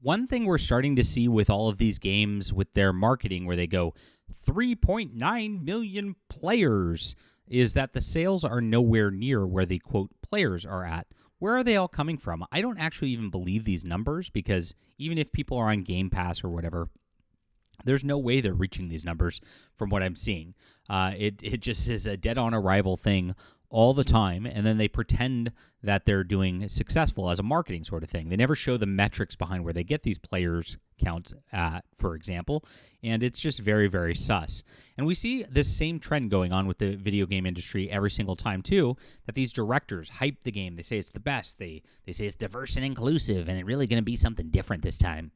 one thing we're starting to see with all of these games with their marketing where they go 3.9 million players is that the sales are nowhere near where the, quote, players are at. Where are they all coming from? I don't actually even believe these numbers because even if people are on Game Pass or whatever, there's no way they're reaching these numbers from what I'm seeing. It just is a dead-on arrival thing all the time, and then they pretend that they're doing successful as a marketing sort of thing. They never show the metrics behind where they get these players counts at, for example, and it's just very, very sus. And we see this same trend going on with the video game industry every single time, too, that these directors hype the game. They say it's the best. They say it's diverse and inclusive, and it's really going to be something different this time.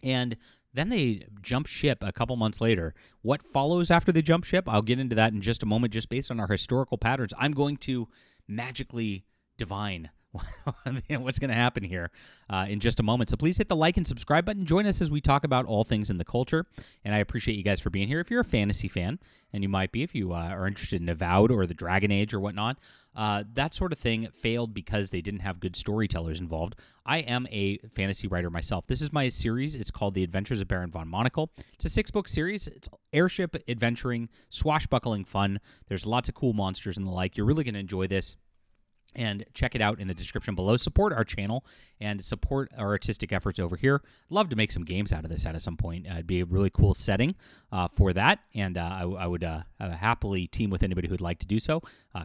And then they jump ship a couple months later. What follows after they jump ship? I'll get into that in just a moment, just based on our historical patterns. I'm going to magically divine what's going to happen here in just a moment. So please hit the like and subscribe button. Join us as we talk about all things in the culture. And I appreciate you guys for being here. If you're a fantasy fan, and you might be if you are interested in Avowed or the Dragon Age or whatnot, that sort of thing failed because they didn't have good storytellers involved. I am a fantasy writer myself. This is my series. It's called The Adventures of Baron von Monocle. It's a 6-book series. It's airship adventuring, swashbuckling fun. There's lots of cool monsters and the like. You're really going to enjoy this. And check it out in the description below. Support our channel and support our artistic efforts over here. Love to make some games out of this at some point. It'd be a really cool setting for that, and I would happily team with anybody who'd like to do so.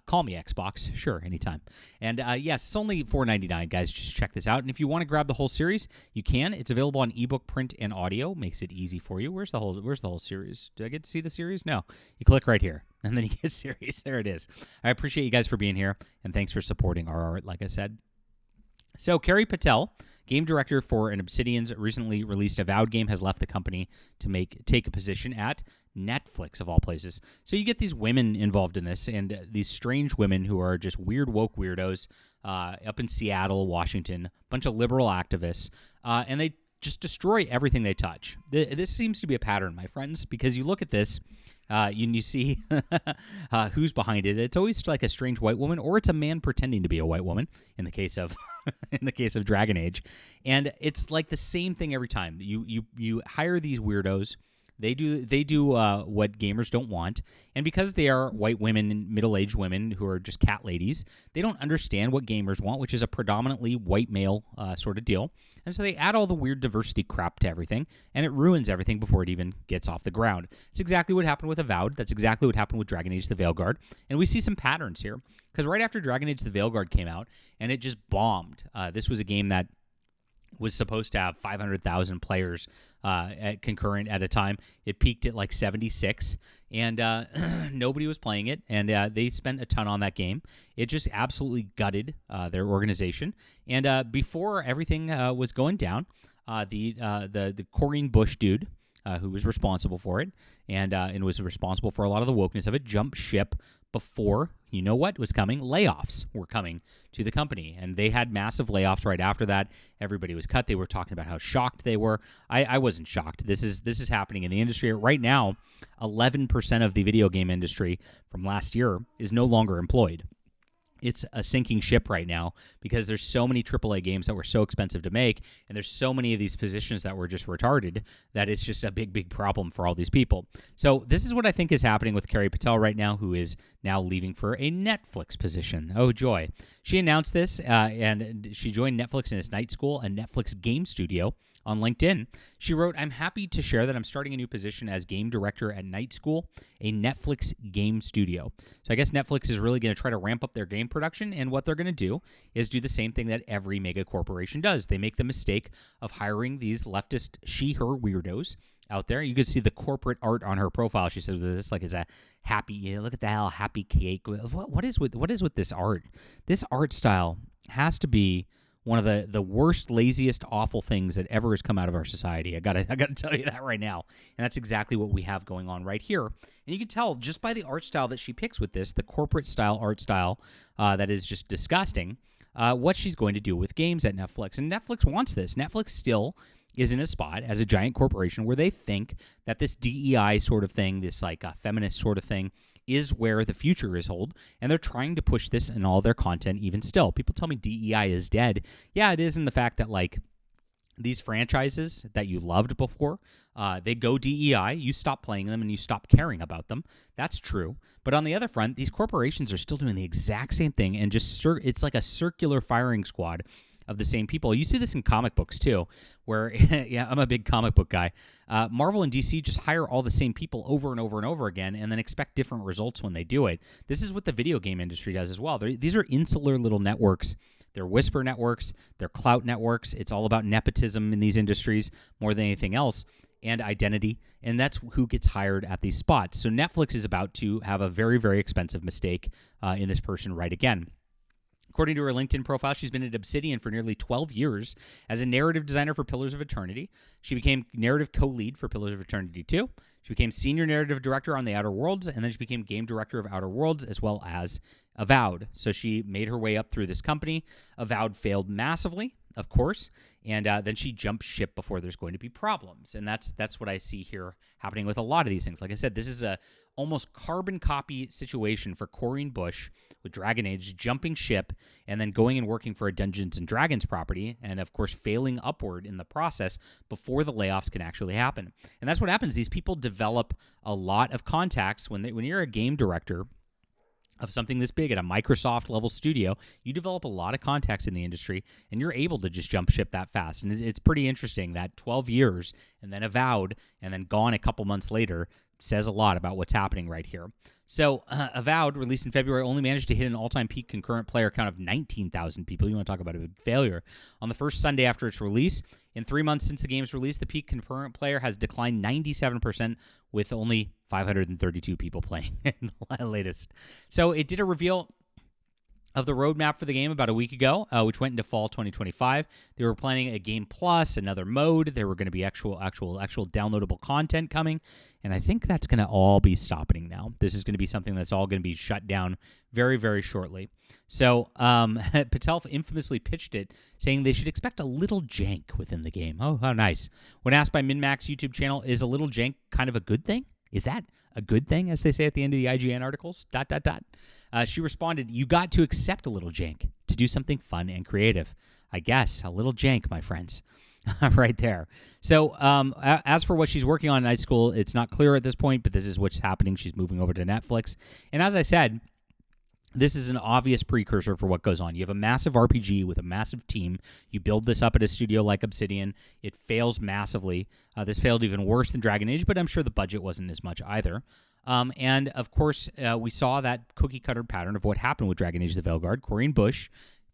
Call me Xbox, sure, anytime. And yes, it's only $4.99, guys. Just check this out. And if you want to grab the whole series, you can. It's available on ebook, print, and audio. Makes it easy for you. Where's the whole series? Did I get to see the series? No. You click right here. And then you get series. There it is. I appreciate you guys for being here, and thanks for supporting our art, like I said. So, Carrie Patel, game director for an Obsidian's recently released Avowed game, has left the company to take a position at Netflix, of all places. So you get these women involved in this, and these strange women who are just weird woke weirdos up in Seattle, Washington, a bunch of liberal activists, and they just destroy everything they touch. This seems to be a pattern, my friends, because you look at this, you see who's behind it. It's always like a strange white woman, or it's a man pretending to be a white woman. In the case of Dragon Age, and it's like the same thing every time. You hire these weirdos. They do what gamers don't want, and because they are white women, middle-aged women who are just cat ladies, they don't understand what gamers want, which is a predominantly white male sort of deal. And so they add all the weird diversity crap to everything, and it ruins everything before it even gets off the ground. It's exactly what happened with Avowed. That's exactly what happened with Dragon Age: The Veilguard, and we see some patterns here. Because right after Dragon Age: The Veilguard came out, and it just bombed. This was a game that was supposed to have 500,000 players concurrent at a time. It peaked at like 76, and nobody was playing it, and they spent a ton on that game. It just absolutely gutted their organization. And before everything was going down, the Corrine Bush dude, who was responsible for it and was responsible for a lot of the wokeness of it, jumped ship before, you know what was coming? Layoffs were coming to the company, and they had massive layoffs right after that. Everybody was cut. They were talking about how shocked they were. I wasn't shocked. This is happening in the industry right now. 11% of the video game industry from last year is no longer employed. It's a sinking ship right now because there's so many AAA games that were so expensive to make, and there's so many of these positions that were just retarded that it's just a big, big problem for all these people. So this is what I think is happening with Carrie Patel right now, who is now leaving for a Netflix position. Oh, joy. She announced this, and she joined Netflix in its night school, a Netflix game studio. On LinkedIn, she wrote, "I'm happy to share that I'm starting a new position as game director at Night School, a Netflix game studio." So I guess Netflix is really going to try to ramp up their game production, and what they're going to do is do the same thing that every mega corporation does. They make the mistake of hiring these leftist she-her weirdos out there. You can see the corporate art on her profile. She says this like is a happy, look at that happy cake. What is with this art? This art style has to be one of the worst, laziest, awful things that ever has come out of our society. I gotta tell you that right now. And that's exactly what we have going on right here. And you can tell just by the art style that she picks with this, the corporate style art style that is just disgusting, what she's going to do with games at Netflix. And Netflix wants this. Netflix still is in a spot as a giant corporation where they think that this DEI sort of thing, this like feminist sort of thing, is where the future is hold, and they're trying to push this in all their content even still. People tell me DEI is dead. Yeah, it is in the fact that, like, these franchises that you loved before, they go DEI, you stop playing them and you stop caring about them. That's true. But on the other front, these corporations are still doing the exact same thing, and just it's like a circular firing squad of the same people. You see this in comic books too, where, yeah, I'm a big comic book guy. Marvel and DC just hire all the same people over and over and over again and then expect different results when they do it. This is what the video game industry does as well. These are insular little networks. They're whisper networks. They're clout networks. It's all about nepotism in these industries more than anything else, and identity, and that's who gets hired at these spots. So Netflix is about to have a very, very expensive mistake in this person right again. According to her LinkedIn profile, she's been at Obsidian for nearly 12 years as a narrative designer for Pillars of Eternity. She became narrative co-lead for Pillars of Eternity 2. She became senior narrative director on The Outer Worlds, and then she became game director of Outer Worlds as well as Avowed. So she made her way up through this company. Avowed failed massively, of course, and then she jumped ship before there's going to be problems. And that's what I see here happening with a lot of these things. Like I said, this is a almost carbon copy situation for Corrine Bush with Dragon Age, jumping ship and then going and working for a Dungeons & Dragons property, and of course failing upward in the process before the layoffs can actually happen. And that's what happens. These people develop a lot of contacts. When you're a game director of something this big at a Microsoft level studio, you develop a lot of contacts in the industry, and you're able to just jump ship that fast. And it's pretty interesting that 12 years and then Avowed and then gone a couple months later says a lot about what's happening right here. So Avowed, released in February, only managed to hit an all-time peak concurrent player count of 19,000 people. You want to talk about a big failure. On the first Sunday after its release, in 3 months since the game's release, the peak concurrent player has declined 97%, with only 532 people playing in the latest. So it did a reveal of the roadmap for the game about a week ago, which went into fall 2025. They were planning a game plus, another mode. There were going to be actual downloadable content coming, and I think that's going to all be stopping now. This is going to be something that's all going to be shut down very, very shortly. So Patel infamously pitched it, saying they should expect a little jank within the game. Oh, how nice. When asked by MinMax YouTube channel, is a little jank kind of a good thing? Is that a good thing, as they say at the end of the IGN articles? ... She responded, "You got to accept a little jank to do something fun and creative. I guess a little jank, my friends." Right there. So as for what she's working on in Night School, it's not clear at this point, but this is what's happening. She's moving over to Netflix. And as I said, this is an obvious precursor for what goes on. You have a massive RPG with a massive team. You build this up at a studio like Obsidian. It fails massively. This failed even worse than Dragon Age, but I'm sure the budget wasn't as much either. And, of course, we saw that cookie-cutter pattern of what happened with Dragon Age the Veilguard. Corrine Bush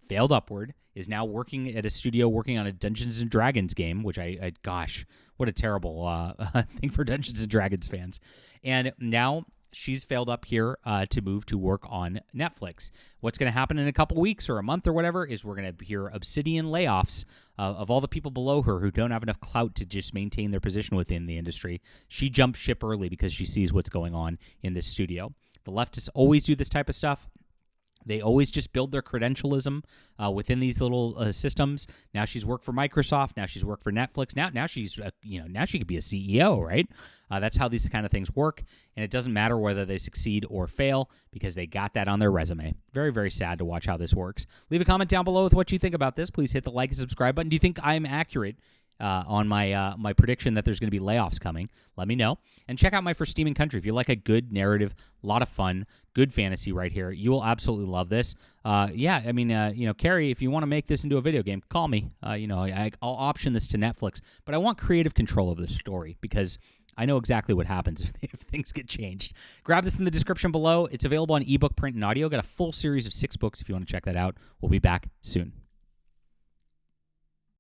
failed upward, is now working at a studio working on a Dungeons & Dragons game, which gosh, what a terrible thing for Dungeons & Dragons fans. And now she's failed up here to move to work on Netflix. What's going to happen in a couple weeks or a month or whatever is we're going to hear Obsidian layoffs of all the people below her who don't have enough clout to just maintain their position within the industry. She jumped ship early because she sees what's going on in this studio. The leftists always do this type of stuff. They always just build their credentialism within these little systems. Now she's worked for Microsoft. Now she's worked for Netflix. Now she's now she could be a CEO, right? That's how these kind of things work, and it doesn't matter whether they succeed or fail because they got that on their resume. Very, very sad to watch how this works. Leave a comment down below with what you think about this. Please hit the like and subscribe button. Do you think I'm accurate on my prediction that there's going to be layoffs coming? Let me know. And check out my For Steam and Country. If you like a good narrative, a lot of fun, good fantasy right here, you will absolutely love this. Carrie, if you want to make this into a video game, call me. I'll option this to Netflix, but I want creative control of the story because I know exactly what happens if things get changed. Grab this in the description below. It's available on ebook, print, and audio. Got a full series of 6 books if you want to check that out. We'll be back soon.